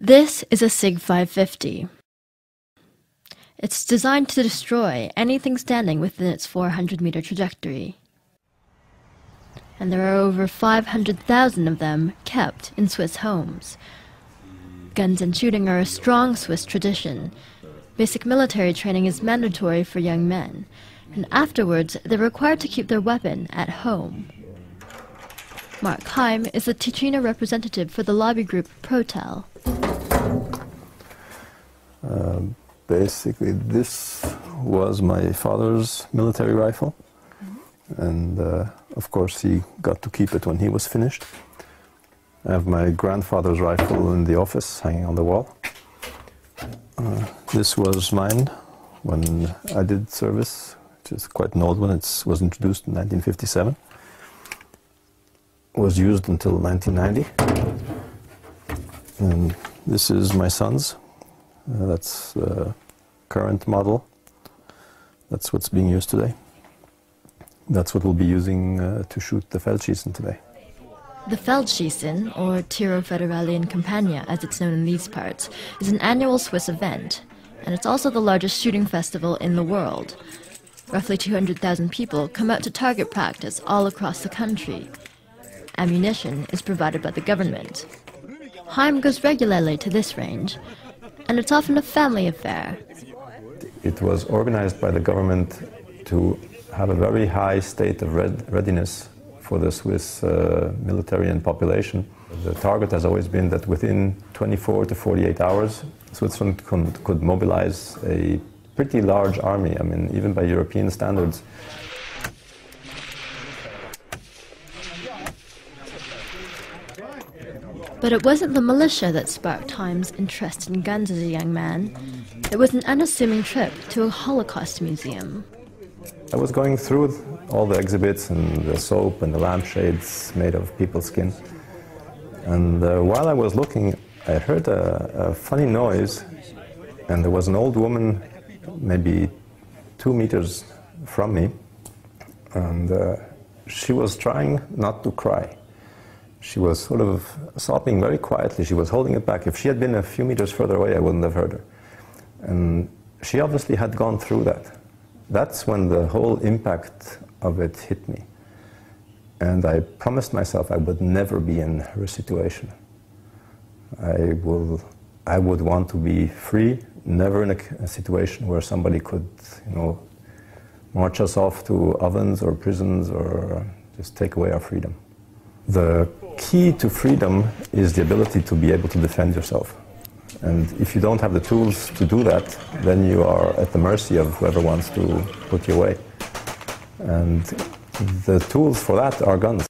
This is a SIG 550. It's designed to destroy anything standing within its 400-meter trajectory. And there are over 500,000 of them kept in Swiss homes. Guns and shooting are a strong Swiss tradition. Basic military training is mandatory for young men, and afterwards they're required to keep their weapon at home. Mark Heim is the Ticino representative for the lobby group Protel. Basically, this was my father's military rifle, and of course he got to keep it when he was finished. I have my grandfather's rifle in the office, hanging on the wall. This was mine when I did service, which is quite an old one. It was introduced in 1957. It was used until 1990. And this is my son's. That's the current model. That's what's being used today. That's what we'll be using to shoot the Feldschießen today. The Feldschießen, or Tiro Federale in Campagna as it's known in these parts, is an annual Swiss event, and it's also the largest shooting festival in the world. Roughly 200,000 people come out to target practice all across the country. Ammunition is provided by the government. Heim goes regularly to this range, and it's often a family affair. It was organized by the government to have a very high state of readiness for the Swiss military and population. The target has always been that within 24 to 48 hours, Switzerland could mobilize a pretty large army, I mean, even by European standards. But it wasn't the militia that sparked Heim's interest in guns as a young man. It was an unassuming trip to a Holocaust museum. I was going through all the exhibits and the soap and the lampshades made of people's skin. And while I was looking, I heard a funny noise, and there was an old woman maybe 2 meters from me, and she was trying not to cry. She was sort of sobbing very quietly. She was holding it back. If she had been a few meters further away, I wouldn't have heard her. And she obviously had gone through that. That's when the whole impact of it hit me. And I promised myself I would never be in her situation. I would want to be free, never in a situation where somebody could, march us off to ovens or prisons or just take away our freedom. The key to freedom is the ability to be able to defend yourself. And if you don't have the tools to do that, then you are at the mercy of whoever wants to put you away. And the tools for that are guns.